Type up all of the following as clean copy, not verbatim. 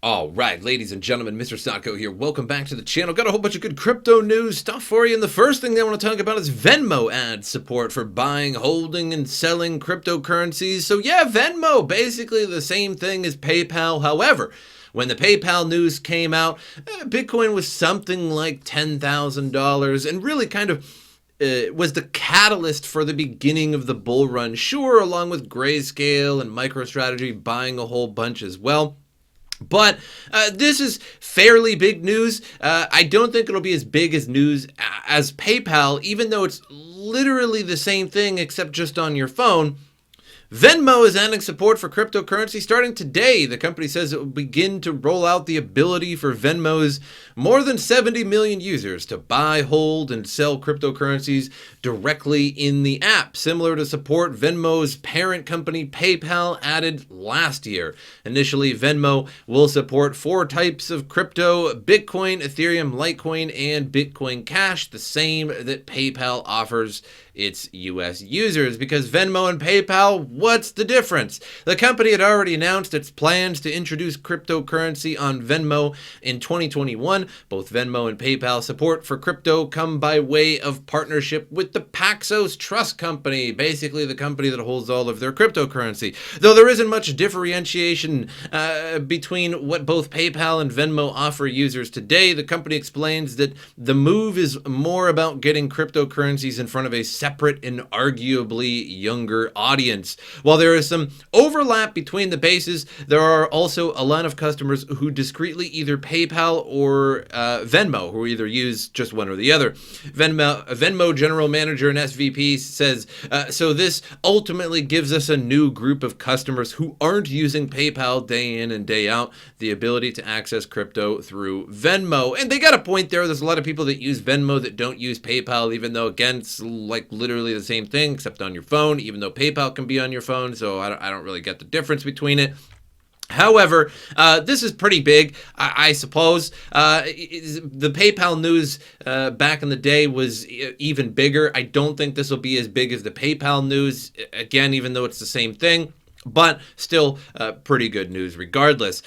All right, ladies and gentlemen, MrSotko here. Welcome back to the channel. Got a whole bunch of good crypto news stuff for you. And the first thing I want to talk about is Venmo adds support for buying, holding, and selling cryptocurrencies. So yeah, Venmo, basically the same thing as PayPal. However, when the PayPal news came out, Bitcoin was something like $10,000 and really kind of was the catalyst for the beginning of the bull run. Sure, along with Grayscale and MicroStrategy buying a whole bunch as well. But this is fairly big news. I don't think it'll be as big as news as PayPal, even though it's literally the same thing except just on your phone. Venmo is adding support for cryptocurrency starting today. The company says it will begin to roll out the ability for Venmo's more than 70 million users to buy, hold, and sell cryptocurrencies directly in the app, similar to support Venmo's parent company PayPal added last year. Initially, Venmo will support 4 types of crypto: Bitcoin, Ethereum, Litecoin, and Bitcoin Cash, the same that PayPal offers its US users. Because Venmo and PayPal, what's the difference? The company had already announced its plans to introduce cryptocurrency on Venmo in 2021. Both Venmo and PayPal support for crypto come by way of partnership with the Paxos Trust Company, basically the company that holds all of their cryptocurrency. Though there isn't much differentiation between what both PayPal and Venmo offer users today, the company explains that the move is more about getting cryptocurrencies in front of a separate and arguably younger audience. While there is some overlap between the bases, there are also a lot of customers who discreetly either PayPal or Venmo, who either use just one or the other. Venmo general manager and SVP says, so this ultimately gives us a new group of customers who aren't using PayPal day in and day out, the ability to access crypto through Venmo. And they got a point there. There's a lot of people that use Venmo that don't use PayPal, even though, again, it's like literally the same thing, except on your phone, even though PayPal can be on your phone. So I don't really get the difference between it. However, this is pretty big, I suppose. The PayPal news back in the day was even bigger. I don't think this will be as big as the PayPal news, again, even though it's the same thing, but still pretty good news regardless.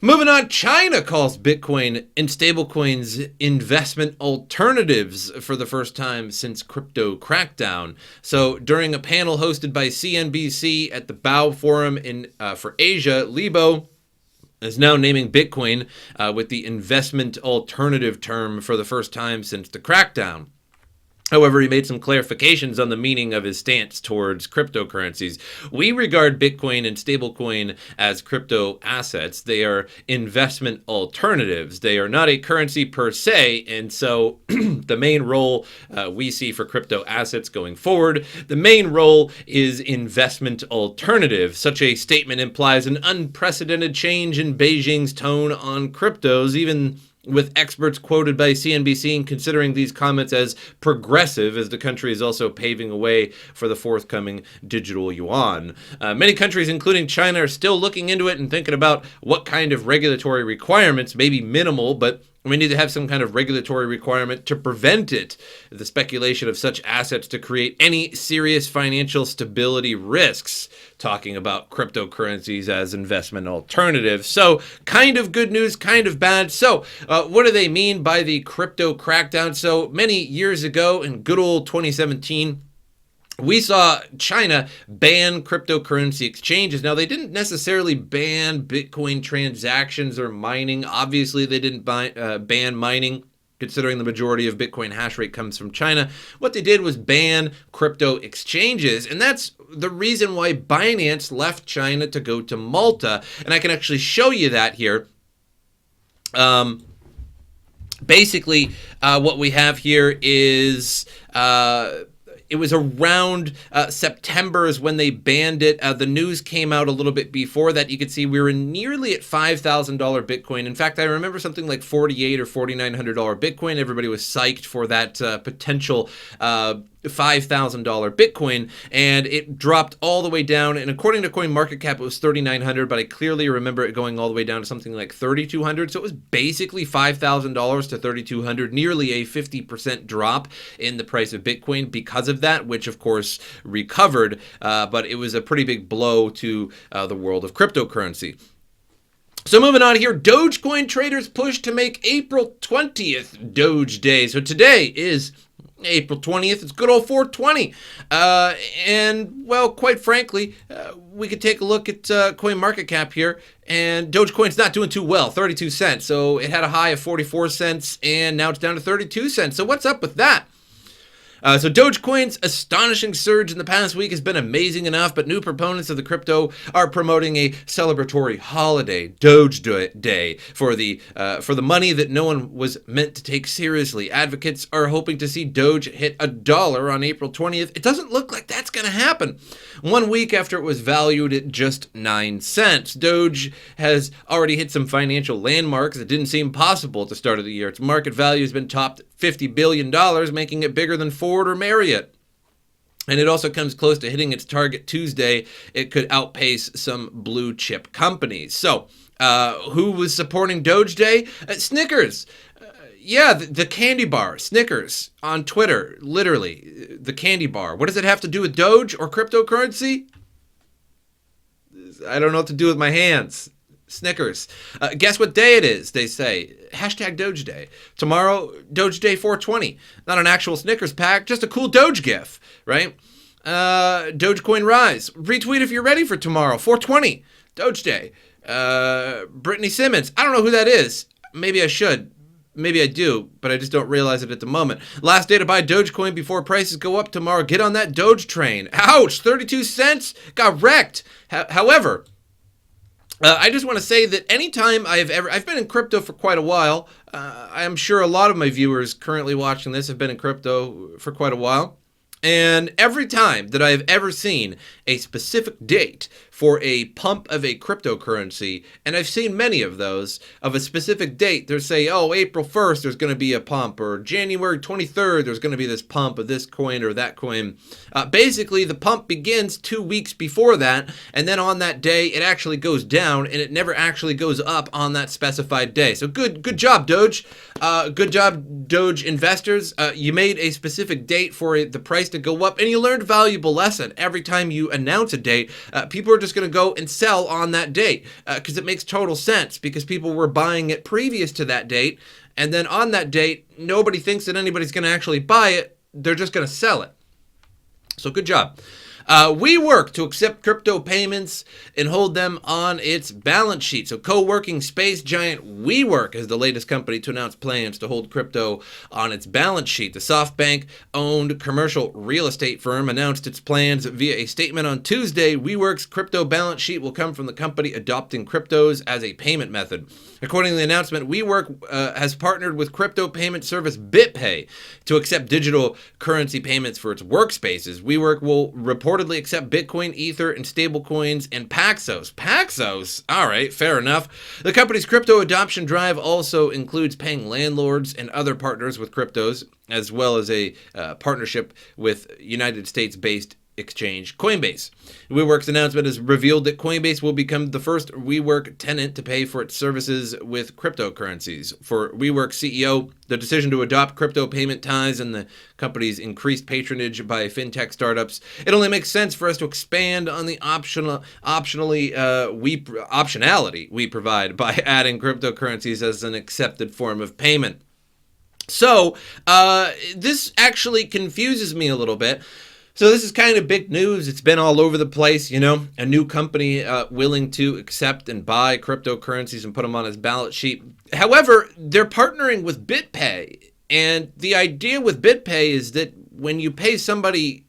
Moving on, China calls Bitcoin and stablecoins investment alternatives for the first time since crypto crackdown. So during a panel hosted by CNBC at the Bao Forum for Asia, Libo is now naming Bitcoin with the investment alternative term for the first time since the crackdown. However, he made some clarifications on the meaning of his stance towards cryptocurrencies. We regard Bitcoin and stablecoin as crypto assets. They are investment alternatives. They are not a currency per se, and so the main role we see for crypto assets going forward, the main role is investment alternative. Such a statement implies an unprecedented change in Beijing's tone on cryptos, even with experts quoted by CNBC considering these comments as progressive, as the country is also paving a way for the forthcoming digital yuan. Many countries, including China, are still looking into it and thinking about what kind of regulatory requirements, maybe minimal, but we need to have some kind of regulatory requirement to prevent it, the speculation of such assets to create any serious financial stability risks, talking about cryptocurrencies as investment alternatives. So kind of good news, kind of bad. So what do they mean by the crypto crackdown? So many years ago in good old 2017, we saw China ban cryptocurrency exchanges. Now, they didn't necessarily ban Bitcoin transactions or mining. Obviously, they didn't ban mining, considering the majority of Bitcoin hash rate comes from China. What they did was ban crypto exchanges, and that's the reason why Binance left China to go to Malta. And I can actually show you that here. Basically, what we have here is it was around September is when they banned it. The news came out a little bit before that. You could see we were nearly at $5,000 Bitcoin. In fact, I remember something like $4,800 or $4,900 Bitcoin. Everybody was psyched for that potential $5,000 Bitcoin, and it dropped all the way down. And according to CoinMarketCap, it was 3,900, but I clearly remember it going all the way down to something like 3,200. So it was basically $5,000 to 3,200, nearly a 50% drop in the price of Bitcoin because of that, which of course recovered, but it was a pretty big blow to the world of cryptocurrency. So moving on here, Dogecoin traders push to make April 20th Doge Day. So today is April 20th. It's good old 420. And, well, quite frankly, we could take a look at CoinMarketCap here, and Dogecoin's not doing too well, 32 cents. So it had a high of 44 cents, and now it's down to 32 cents. So what's up with that? So Dogecoin's astonishing surge in the past week has been amazing enough, but new proponents of the crypto are promoting a celebratory holiday, Doge Day, for the money that no one was meant to take seriously. Advocates are hoping to see Doge hit $1 on April 20th. It doesn't look like that's going to happen. 1 week after it was valued at just 9 cents, Doge has already hit some financial landmarks that didn't seem possible at the start of the year. Its market value has been topped $50 billion, making it bigger than Ford or Marriott. And it also comes close to hitting its target Tuesday. It could outpace some blue chip companies. So, who was supporting Doge Day? Snickers. Yeah, the candy bar, Snickers, on Twitter, literally, the candy bar. What does it have to do with Doge or cryptocurrency? I don't know what to do with my hands. Snickers. Guess what day it is, they say. Hashtag Doge Day. Tomorrow, Doge Day 420. Not an actual Snickers pack, just a cool Doge gif, right? Dogecoin rise. Retweet if you're ready for tomorrow. 420. Doge Day. Brittany Simmons. I don't know who that is. Maybe I should. Maybe I do, but I just don't realize it at the moment. Last day to buy Dogecoin before prices go up tomorrow. Get on that Doge train. Ouch! 32 cents? Got wrecked. However, I just want to say that anytime I've been in crypto for quite a while. I'm sure a lot of my viewers currently watching this have been in crypto for quite a while. And every time that I've ever seen a specific date for a pump of a cryptocurrency, and I've seen many of those, of a specific date, they'll say, oh, April 1st, there's going to be a pump, or January 23rd, there's going to be this pump of this coin or that coin. Basically, the pump begins 2 weeks before that, and then on that day, it actually goes down, and it never actually goes up on that specified day. So good job, Doge. Good job, Doge investors. You made a specific date for the price to go up, and you learned a valuable lesson. Every time you announce a date, people are just going to go and sell on that date because it makes total sense, because people were buying it previous to that date, and then on that date, nobody thinks that anybody's going to actually buy it. They're just going to sell it. So good job. WeWork to accept crypto payments and hold them on its balance sheet. So co-working space giant WeWork is the latest company to announce plans to hold crypto on its balance sheet. The SoftBank-owned commercial real estate firm announced its plans via a statement on Tuesday. WeWork's crypto balance sheet will come from the company adopting cryptos as a payment method. According to the announcement, WeWork has partnered with crypto payment service BitPay to accept digital currency payments for its workspaces. WeWork will reportedly accept Bitcoin, Ether, and stablecoins, and Paxos. Paxos? All right, fair enough. The company's crypto adoption drive also includes paying landlords and other partners with cryptos, as well as a partnership with United States-based exchange Coinbase. WeWork's announcement has revealed that Coinbase will become the first WeWork tenant to pay for its services with cryptocurrencies. For WeWork CEO, the decision to adopt crypto payment ties and the company's increased patronage by fintech startups, it only makes sense for us to expand on the optionality we provide by adding cryptocurrencies as an accepted form of payment. So, this actually confuses me a little bit. So this is kind of big news. It's been all over the place, you know, a new company willing to accept and buy cryptocurrencies and put them on its balance sheet. However, they're partnering with BitPay. And the idea with BitPay is that when you pay somebody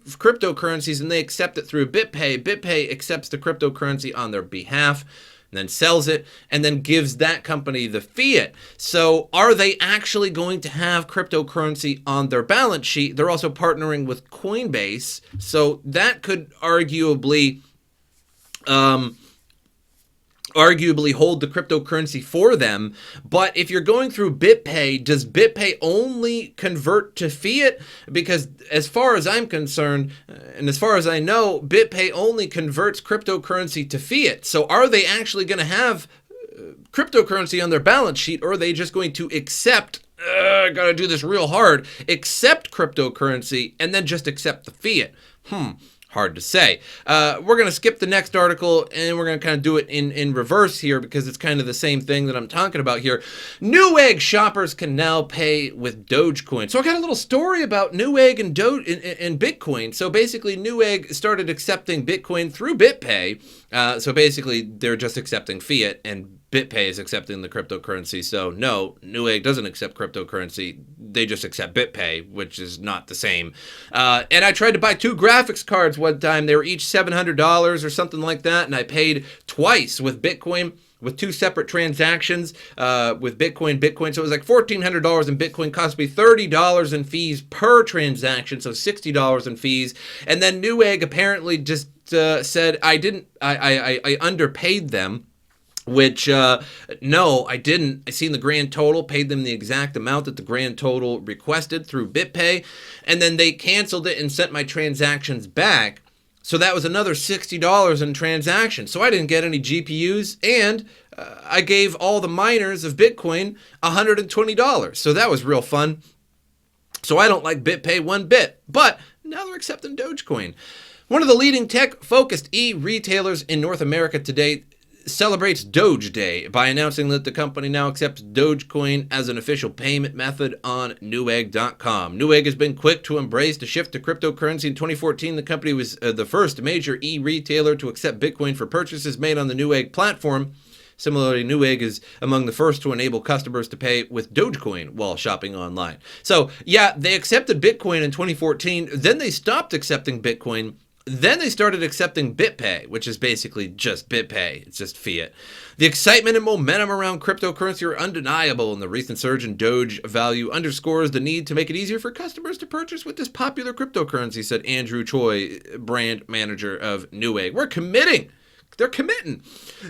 cryptocurrencies and they accept it through BitPay, BitPay accepts the cryptocurrency on their behalf, and then sells it, and then gives that company the fiat. So are they actually going to have cryptocurrency on their balance sheet? They're also partnering with Coinbase, so that could arguably hold the cryptocurrency for them. But if you're going through BitPay, does BitPay only convert to fiat? Because as far as I'm concerned, and as far as I know, BitPay only converts cryptocurrency to fiat. So are they actually going to have cryptocurrency on their balance sheet, or are they just going to accept, I gotta do this real hard, accept cryptocurrency and then just accept the fiat? Hard to say. We're going to skip the next article and we're going to kind of do it in reverse here because it's kind of the same thing that I'm talking about here. Newegg shoppers can now pay with Dogecoin. So I got a little story about Newegg and Bitcoin. So basically Newegg started accepting Bitcoin through BitPay. So basically they're just accepting fiat and BitPay is accepting the cryptocurrency. So no, Newegg doesn't accept cryptocurrency. They just accept BitPay, which is not the same. And I tried to buy 2 graphics cards one time. They were each $700 or something like that. And I paid twice with Bitcoin, with 2 separate transactions with Bitcoin. So it was like $1,400 in Bitcoin, cost me $30 in fees per transaction. So $60 in fees. And then Newegg apparently just said I underpaid them. Which, no, I didn't. I seen the grand total, paid them the exact amount that the grand total requested through BitPay, and then they canceled it and sent my transactions back. So that was another $60 in transactions. So I didn't get any GPUs, and I gave all the miners of Bitcoin $120. So that was real fun. So I don't like BitPay one bit, but now they're accepting Dogecoin. One of the leading tech-focused e-retailers in North America today celebrates Doge Day by announcing that the company now accepts Dogecoin as an official payment method on Newegg.com. Newegg has been quick to embrace the shift to cryptocurrency. In 2014, the company was the first major e-retailer to accept Bitcoin for purchases made on the Newegg platform. Similarly, Newegg is among the first to enable customers to pay with Dogecoin while shopping online. So, yeah, they accepted Bitcoin in 2014, then they stopped accepting Bitcoin. Then they started accepting BitPay, which is basically just BitPay. It's just fiat. The excitement and momentum around cryptocurrency are undeniable, and the recent surge in Doge value underscores the need to make it easier for customers to purchase with this popular cryptocurrency, said Andrew Choi, brand manager of Newegg. They're committing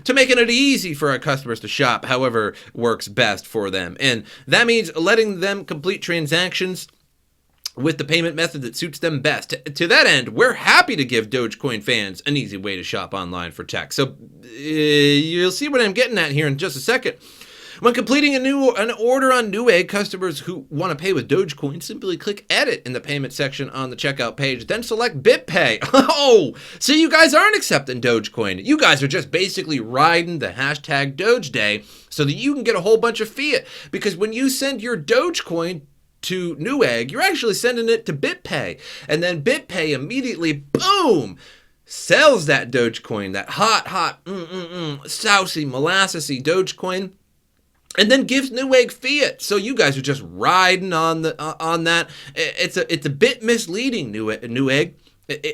to making it easy for our customers to shop however works best for them. And that means letting them complete transactions with the payment method that suits them best. To that end, we're happy to give Dogecoin fans an easy way to shop online for tech. So you'll see what I'm getting at here in just a second. When completing an order on Newegg, customers who want to pay with Dogecoin simply click Edit in the payment section on the checkout page, then select BitPay. Oh, so you guys aren't accepting Dogecoin. You guys are just basically riding the hashtag Doge Day so that you can get a whole bunch of fiat. Because when you send your Dogecoin to Newegg, you're actually sending it to BitPay. And then BitPay immediately, boom, sells that Dogecoin, that hot, saucy, molassesy Dogecoin, and then gives Newegg fiat. So you guys are just riding on that. It's a bit misleading, Newegg.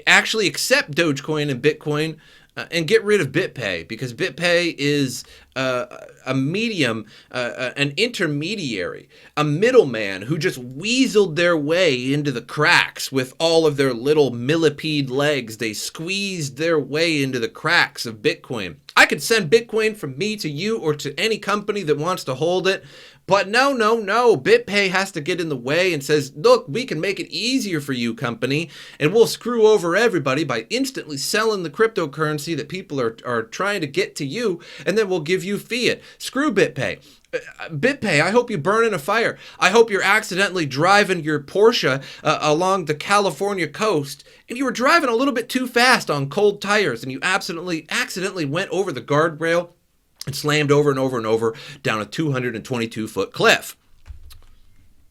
Actually accept Dogecoin and Bitcoin and get rid of BitPay, because BitPay is a medium, an intermediary, a middleman who just weaseled their way into the cracks with all of their little millipede legs. They squeezed their way into the cracks of Bitcoin. I could send Bitcoin from me to you or to any company that wants to hold it. But no. BitPay has to get in the way and says, look, we can make it easier for you, company, and we'll screw over everybody by instantly selling the cryptocurrency that people are trying to get to you, and then we'll give you fiat. Screw BitPay. BitPay, I hope you burn in a fire. I hope you're accidentally driving your Porsche along the California coast, and you were driving a little bit too fast on cold tires, and you accidentally went over the guardrail and slammed over and over down a 222-foot cliff.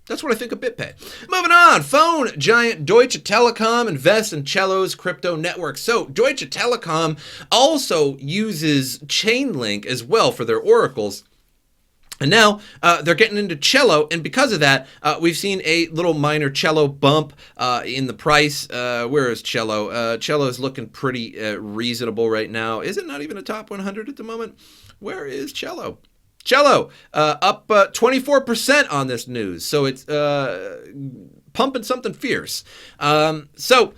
That's what I think of BitPay. Moving on, phone giant Deutsche Telekom invests in Cello's crypto network. So Deutsche Telekom also uses Chainlink as well for their oracles. And now they're getting into Cello, and because of that, we've seen a little minor Cello bump in the price. Where is Cello? Cello is looking pretty reasonable right now. Is it not even a top 100 at the moment? Where is Cello? Cello up 24% on this news, so it's pumping something fierce. So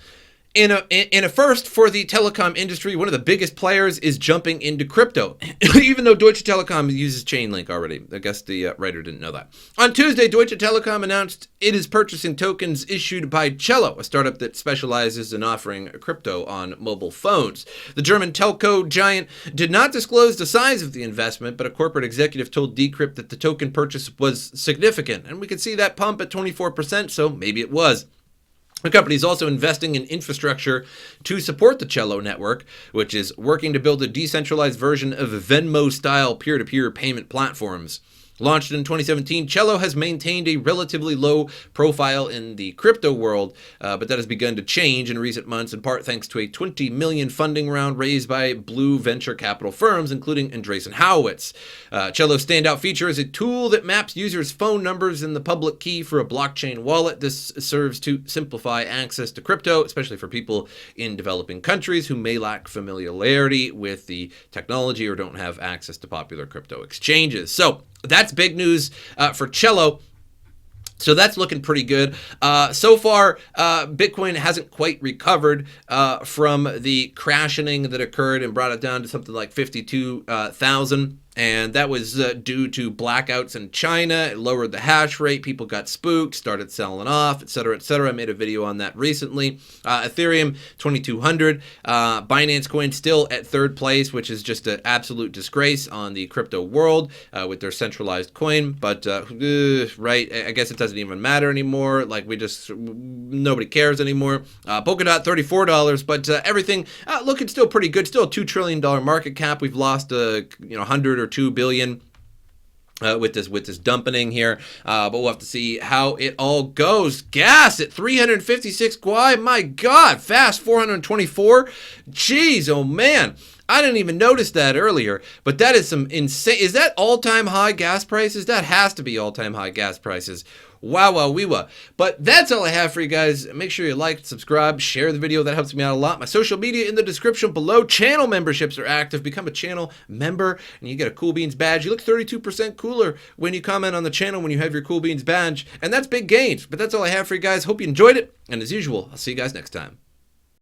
in a first for the telecom industry, one of the biggest players is jumping into crypto, even though Deutsche Telekom uses Chainlink already. I guess the writer didn't know that. On Tuesday, Deutsche Telekom announced it is purchasing tokens issued by Cello, a startup that specializes in offering crypto on mobile phones. The German telco giant did not disclose the size of the investment, but a corporate executive told Decrypt that the token purchase was significant, and we could see that pump at 24%, so maybe it was. The company is also investing in infrastructure to support the Cello network, which is working to build a decentralized version of Venmo-style peer-to-peer payment platforms. Launched in 2017, Cello has maintained a relatively low profile in the crypto world, but that has begun to change in recent months, in part thanks to a $20 million funding round raised by blue venture capital firms, including Andreessen Horowitz. Cello's standout feature is a tool that maps users' phone numbers in the public key for a blockchain wallet. This serves to simplify access to crypto, especially for people in developing countries who may lack familiarity with the technology or don't have access to popular crypto exchanges. So that's big news for Cello. So that's looking pretty good. So far, Bitcoin hasn't quite recovered from the crashing that occurred and brought it down to something like 52,000. And that was due to blackouts in China. It lowered the hash rate. People got spooked, started selling off, et cetera, et cetera. I made a video on that recently. Ethereum, 2,200. Binance Coin still at third place, which is just an absolute disgrace on the crypto world with their centralized coin. But, right, I guess it doesn't even matter anymore. Like, nobody cares anymore. Polkadot, $34. But everything looking still pretty good. Still a $2 trillion market cap. We've lost, 100 or 2 billion with this dumping here, but we'll have to see how it all goes. Gas at 356 Gwei, my God, fast 424. Jeez, oh man. I didn't even notice that earlier, but that is some insane. Is that all-time high gas prices? That has to be all-time high gas prices. Wow, wow, wee wah. But that's all I have for you guys. Make sure you like, subscribe, share the video. That helps me out a lot. My social media in the description below. Channel memberships are active. Become a channel member, and you get a Cool Beans badge. You look 32% cooler when you comment on the channel when you have your Cool Beans badge, and that's big gains. But that's all I have for you guys. Hope you enjoyed it, and as usual, I'll see you guys next time.